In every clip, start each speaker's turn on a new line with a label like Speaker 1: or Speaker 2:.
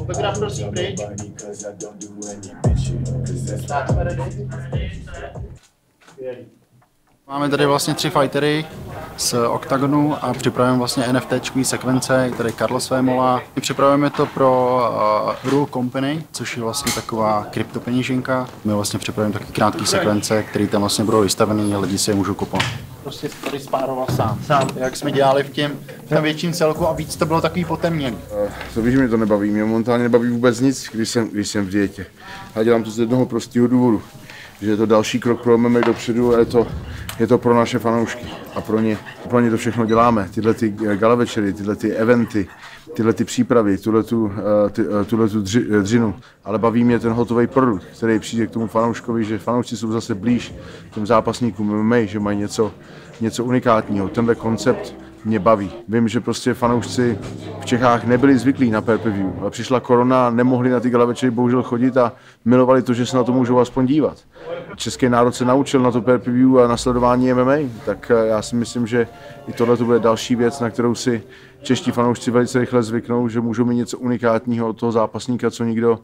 Speaker 1: Fotograf prosím pryč. Tak jsme ready.
Speaker 2: Máme tady vlastně 3 fightery z Octagonu a připravujeme vlastně NFT-čkový sekvence, které Carlos Vémola. Připravujeme to pro Rule Company, což je vlastně taková kryptopeněženka. My vlastně připravujeme taky krátký sekvence, které tam vlastně budou vystavený a lidi si je můžou kupovat.
Speaker 1: Prostě tady spároval sám. Jak jsme dělali v tom větším celku a víc to bylo takový potemněný.
Speaker 3: Co víš, mě to nebaví. Mě momentálně nebaví vůbec nic, když jsem v dietě. A dělám to z jednoho prostého důvodu, že je to další krok pro MMA dopředu a je to pro naše fanoušky. A pro ně to všechno děláme. Tyhle ty gala večery, tyhle ty eventy, tyhle ty přípravy, tuhle dřinu. Ale baví mě ten hotový produkt, který přijde k tomu fanouškovi, že fanoušci jsou zase blíž těm zápasníkům MMA, že mají něco unikátního. Tenhle koncept mě baví. Vím, že prostě fanoušci v Čechách nebyli zvyklí na pay-per-view, ale přišla korona, nemohli na ty gala večery bohužel chodit a milovali to, že se na to můžou aspoň dívat. Český národ se naučil na to pay-per-view a na sledování MMA, tak já si myslím, že i tohle to bude další věc, na kterou si čeští fanoušci velice rychle zvyknou, že můžou mít něco unikátního od toho zápasníka, co nikdo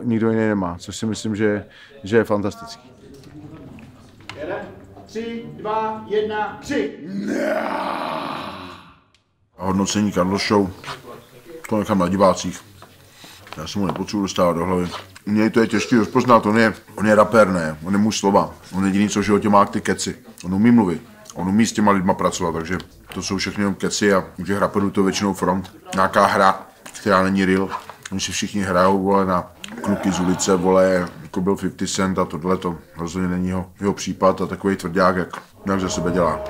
Speaker 3: jiný nemá, což si myslím, že je fantastický.
Speaker 1: 3, 2, 1, 3.
Speaker 3: Hodnocení Carlos Show, to nechám na divácích. Já se mu nepotřebuji dostávat do hlavy. U něj to je těžké rozpoznat, on je rapper, ne, on je muž slova. On jediný, co v životě má ty keci. On umí mluvit, on umí s těma lidma pracovat, takže to jsou všechny jenom keci a u těch rapperů to většinou front. Nějaká hra, která není real. Oni si všichni hrajou, vole, na kluky z ulice, vole, jako byl 50 Cent a tohle to rozhodně není jeho případ a takový tvrdák, jak ze sebe dělá.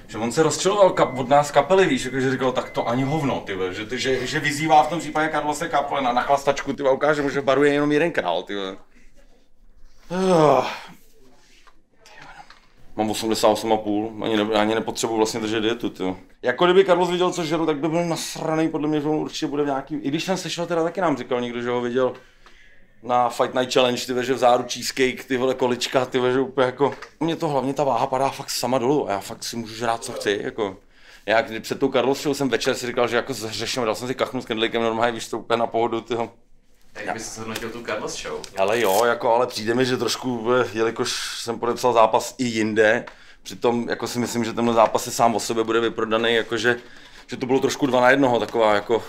Speaker 4: Že on se rozčiloval od nás kapely, víš, že říkal, tak to ani hovno, tyhle, že vyzývá v tom případě Carlose Kapele na chlastačku, tyhle, ukáže mu, že v baru je jenom jeden král, tyhle. Mám 88,5, ani nepotřebuji vlastně držet dietu, tyhle. Jako kdyby Carlos viděl, co žeru, tak by byl nasranej, podle mě, že on určitě bude v nějaký, i když jsem slyšel, teda taky nám říkal někdo, že ho viděl na Fight Night Challenge, tyhle, že v záru cheesecake, tyhle količka, tyhle, že úplně jako... Mně to hlavně ta váha padá fakt sama dolů a já fakt si můžu žrát, co chci, jako... Já když před tou Carlos Show jsem večer si říkal, že jako zřeším, dal jsem si kachnu s Kendlickem normálně, víš, to úplně na pohodu, tyho.
Speaker 5: Jak bys se hodnotil tu Carlos Show?
Speaker 4: Ale jo, jako, ale přijde mi, že trošku, jelikož jsem podepsal zápas i jinde, přitom jako si myslím, že tenhle zápas si sám o sobě bude vyprodaný, jakože, že to bylo trošku 2 na 1, taková jako...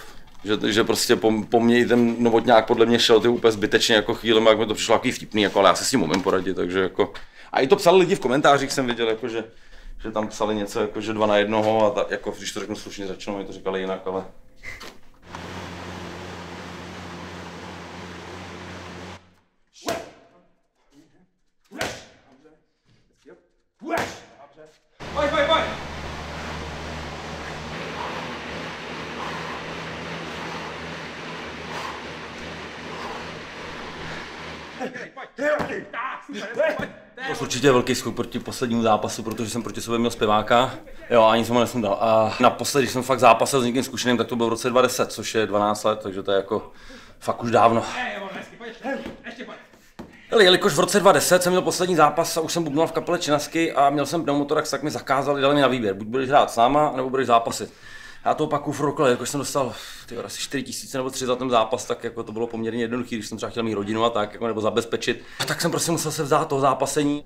Speaker 4: Že prostě po mně i ten Novotňák podle mě šel ty úplně zbytečně jako chvílema, jak mi to přišlo takový vtipný, jako, ale já se s tím umím poradit, takže jako... A i to psali lidi v komentářích, jsem viděl, jako, že tam psali něco, jako, že 2 na 1 a ta, jako, když to řeknu slušně začnou, mi to říkali jinak, ale... Pojď! To je určitě velký skok proti poslednímu zápasu, protože jsem proti sobě měl zpěváka. Jo, ani jsem ho nesundal. A naposledy, když jsem fakt zápasil s někým zkušeným, tak to bylo v roce 2010, což je 12 let, takže to je jako fakt už dávno. Ale jelikož v roce 2010 jsem měl poslední zápas a už jsem bubnul v kapele Činasky a měl jsem pneumotorax, tak mi zakázali, dali mi na výběr, buď budeš hrát s náma, nebo budeš zápasit. Já to opakuju v roku, jakož jsem dostal asi 4 000 nebo 3 za ten zápas, tak jako to bylo poměrně jednoduché, když jsem třeba chtěl mít rodinu a tak, jako, nebo zabezpečit. A tak jsem prostě musel se vzdát toho zápasení.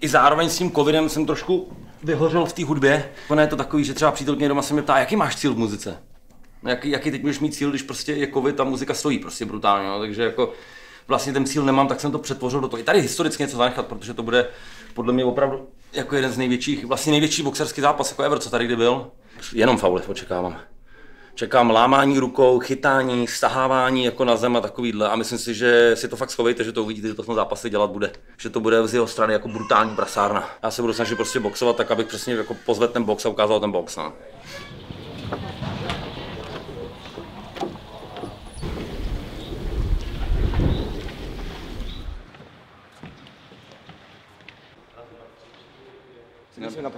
Speaker 4: I zároveň s tím covidem jsem trošku vyhořel v té hudbě. Ono je to takový, že třeba přítelkyně doma se mě ptá, jaký máš cíl v muzice? Jaký teď budeš mít cíl, když prostě je covid a muzika stojí prostě brutálně, no? Takže jako vlastně ten cíl nemám, tak jsem to přetvořil do toho. I tady historicky něco zanechat, protože to bude podle mě opravdu jako jeden z největších, vlastně největší boxerský zápas jako ever, co tady kdy byl. Jenom fauly očekávám. Čekám lámání rukou, chytání, stahávání jako na zem a takovýhle a myslím si, že si to fakt schovejte, že to uvidíte, že to v tom zápase dělat bude. Že to bude z jeho strany jako brutální prasárna. Já se budu snažit prostě boxovat tak, abych přesně jako pozvedl ten box a ukázal ten box. No.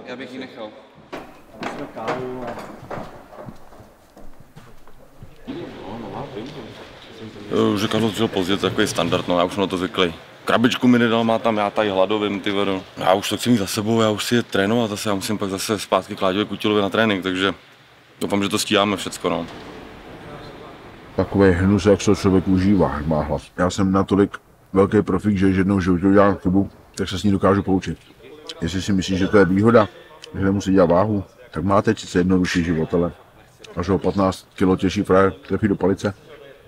Speaker 5: Já bych ji nechal.
Speaker 2: Jsme kávu a...
Speaker 4: Že Carlos přišel pozdě, to je takový standard, no, já už jsem na to zvyklý. Krabičku mi nedal, má tam, já tady hladovým, ty vedo. Já už to chci mít za sebou, já už si je trénovat zase, já musím pak zase zpátky k Láďovi Kutilovi na trénink, takže doufám, že to stíháme všecko, no.
Speaker 3: Takový hnus, jak se člověk užívá, jak má hlas. Já jsem natolik velký profík, že jednou v životě udělám chybu, tak se s ní dokážu poučit. Jestli si myslíš, že to je výhoda, že nemusí dělat váhu, tak máte sice jednodušší život, ale až ho 15 kg těžší frajer trefí do palice,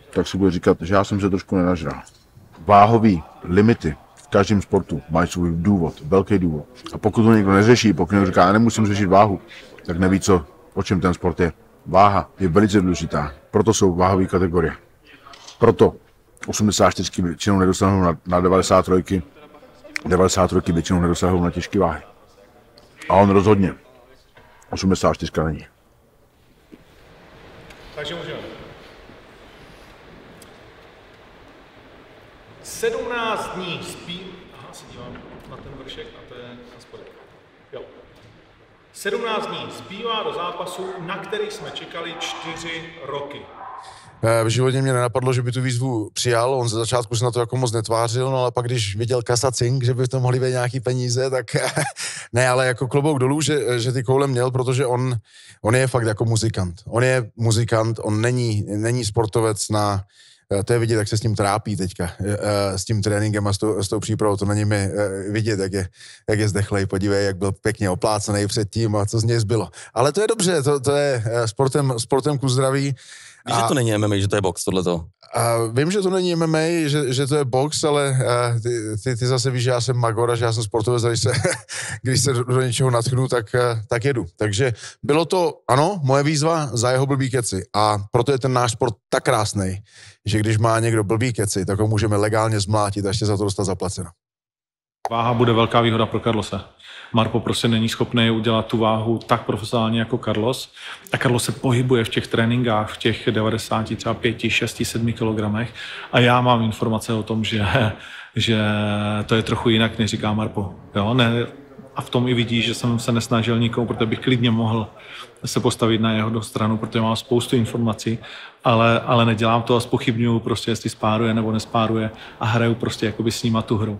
Speaker 3: tak si bude říkat, že já jsem se trošku nenažral. Váhový limity v každém sportu mají svůj důvod, velký důvod. A pokud to někdo neřeší, pokud někdo říká, já nemusím řešit váhu, tak neví, o čem ten sport je. Váha je velice důležitá, proto jsou váhové kategorie. Proto 84 většinou nedosáhnou na 93, 93 většinou nedosáhnou na těžké váhy. A on rozhodně 84 není.
Speaker 6: Takže můžeme. 17 dní spí... Aha, se dívám na ten vršek a to je na spodek. Jo. 17 dní zbývá do zápasu, na který jsme čekali 4 roky.
Speaker 7: V životě mě nenapadlo, že by tu výzvu přijal, on ze začátku se na to jako moc netvářil, no ale pak když viděl Kasacink, že by v tom mohli být nějaký peníze, tak ne, ale jako klobouk dolů, že ty koule měl, protože on je fakt jako muzikant. On je muzikant, on není sportovec na... To je vidět, jak se s tím trápí teďka, s tím tréninkem a s tou přípravou, to na něm je vidět, jak je zdechlej, podívej, jak byl pěkně oplácený předtím a co z něj zbylo. Ale to je dobře, to je sportem ku zdraví.
Speaker 8: Víš, že to není MMA, že to je box, tohleto?
Speaker 7: Vím, že to není MMA, že to je box, ale ty zase víš, že já jsem magor a že já jsem sportovec, když se do něčeho natchnu, tak jedu. Takže bylo to, ano, moje výzva za jeho blbý keci a proto je ten náš sport tak krásný, že když má někdo blbý keci, tak ho můžeme legálně zmlátit a ještě za to dostat zaplaceno.
Speaker 6: Váha bude velká výhoda pro Carlose. Marpo prostě není schopný udělat tu váhu tak profesionálně jako Carlos. A Carlos se pohybuje v těch tréninkách v těch 90, třeba 5, 6, 7 kilogramech. A já mám informace o tom, že to je trochu jinak, než říká Marpo. Jo? Ne, a v tom i vidí, že jsem se nesnažil nikomu, protože bych klidně mohl se postavit na jeho stranu, protože mám spoustu informací, ale nedělám to a zpochybňuju prostě, jestli spáruje nebo nespáruje a hraju prostě jakoby s nima tu hru.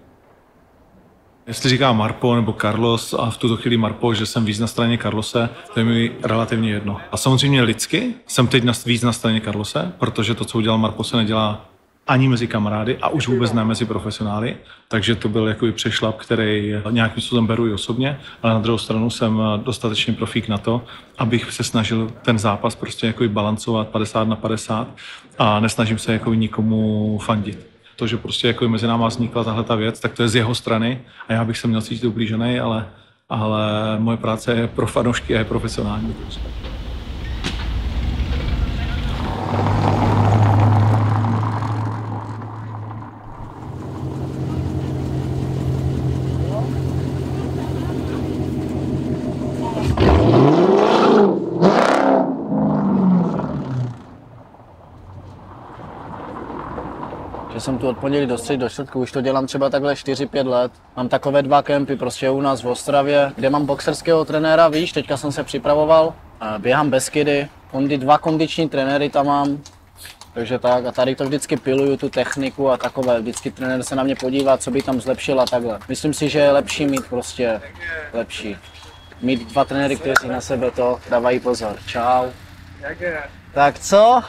Speaker 6: Jestli říká Marpo nebo Carlos a v tuto chvíli Marpo, že jsem víc na straně Carlose, to je mi relativně jedno. A samozřejmě lidsky jsem teď víc na straně Carlose, protože to, co udělal Marpo, se nedělá ani mezi kamarády a už vůbec ne mezi profesionály. Takže to byl jakoby přešlap, který nějakým způsobem beru i osobně, ale na druhou stranu jsem dostatečně profík na to, abych se snažil ten zápas prostě jakoby balancovat 50/50 a nesnažím se jakoby nikomu fandit. To, že prostě jako mezi náma vznikla tahle ta věc, tak to je z jeho strany a já bych se měl cítit ublížený, ale moje práce je pro fanoušky a je profesionální.
Speaker 9: Že jsem tu od pondělí do středy do čtvrtku, už to dělám třeba takhle 4-5 let. Mám takové 2 kempy prostě u nás v Ostravě, kde mám boxerského trenéra, víš, teďka jsem se připravoval, běhám Beskydy, 2 kondiční trenéry tam mám, takže tak a tady to vždycky piluju tu techniku a takové, vždycky trenér se na mě podívá, co by tam zlepšil a takhle. Myslím si, že je lepší mít prostě mít 2 trenéry, kteří si na sebe to dávají pozor. Čau. Tak co?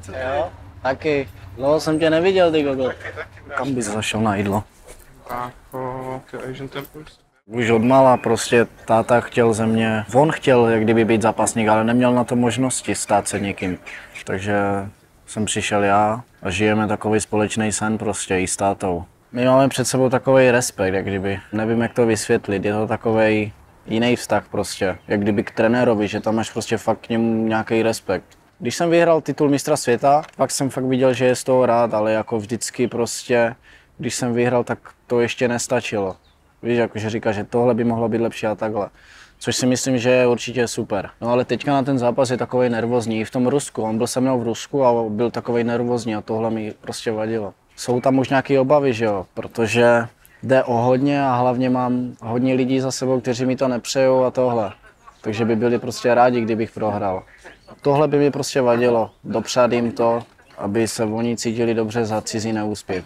Speaker 9: Jo, taky. Dlouho jsem tě neviděl, ty gogo. Kam bys zašel na jídlo? Už odmala prostě táta chtěl ze mě, on chtěl jak kdyby být zápasník, ale neměl na to možnosti stát se někým. Takže jsem přišel já a žijeme takový společný sen prostě i s tátou. My máme před sebou takový respekt, jak kdyby, nevím jak to vysvětlit, je to takový jiný vztah prostě, jak kdyby k trenérovi, že tam máš prostě fakt k němu nějaký respekt. Když jsem vyhrál titul mistra světa, pak jsem fakt viděl, že je z toho rád, ale jako vždycky prostě, když jsem vyhrál, tak to ještě nestačilo. Víš, jakože říká, že tohle by mohlo být lepší a takhle. Což si myslím, že je určitě super. No ale teďka na ten zápas je takovej nervózní. I v tom Rusku, on byl se mnou v Rusku a byl takovej nervózní a tohle mi prostě vadilo. Jsou tam už nějaké obavy, že jo, protože jde o hodně a hlavně mám hodně lidí za sebou, kteří mi to nepřejou a tohle. Takže by byli prostě rádi, kdybych prohrál. Tohle by mi prostě vadilo. Dopřát jim to, aby se oni cítili dobře za cizí neúspěch.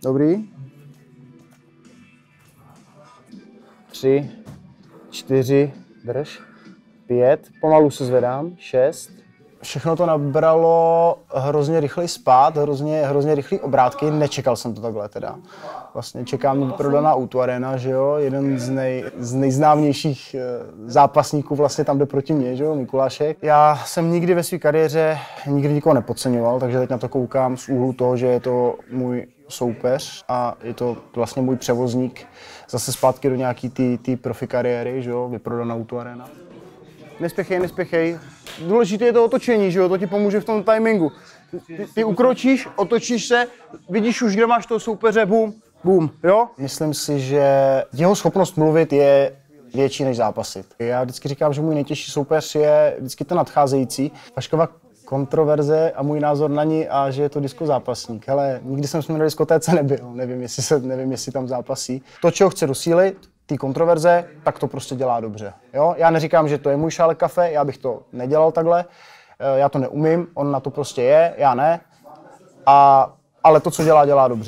Speaker 10: Dobrý. 3, 4, drž. 5, pomalu se zvedám. 6. Všechno to nabralo hrozně rychlý spád, hrozně rychlý obrátky. Nečekal jsem to takhle teda. Vlastně čekám prodaná U2 Arena, že jo, jeden z nejznámějších zápasníků vlastně tam jde proti mně, že jo, Mikulášek. Já jsem nikdy ve své kariéře nikoho nepodceňoval, takže teď na to koukám z úhlu toho, že je to můj soupeř a je to vlastně můj převozník zase zpátky do nějaký ty profi kariéry, že jo, vyprodaná U2 Arena. Nespěchej. Důležité je to otočení, že jo, to ti pomůže v tom timingu. Ty ukročíš, otočíš se, vidíš už, kde máš toho soupeře, bum, jo? Myslím si, že jeho schopnost mluvit je větší než zápasit. Já vždycky říkám, že můj nejtěžší soupeř je vždycky ten nadcházející. Vaškova kontroverze a můj názor na ní a že je to diskozápasník. Hele, nikdy jsem s ním na diskotéce nebyl, nevím, jestli tam zápasí. To, čeho chce dosílit, ty kontroverze, tak to prostě dělá dobře. Jo? Já neříkám, že to je můj šálek kafe, já bych to nedělal takhle, já to neumím, on na to prostě je, já ne, ale to, co dělá do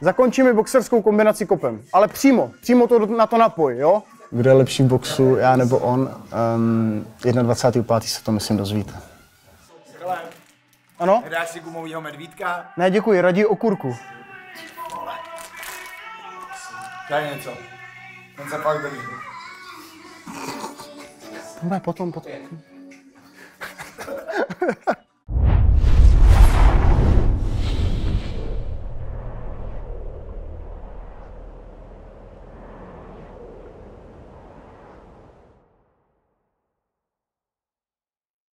Speaker 10: Zakončíme boxerskou kombinaci kopem, ale přímo to na to napoj, jo? Kdo je lepší v boxu, já nebo on, 21.5. se to myslím dozvíte. Ano?
Speaker 11: Nedáš si gumovýho medvídka?
Speaker 10: Ne, děkuji, raději okurku.
Speaker 11: Daj něco. Ten se fakt drží.
Speaker 10: Ne, potom.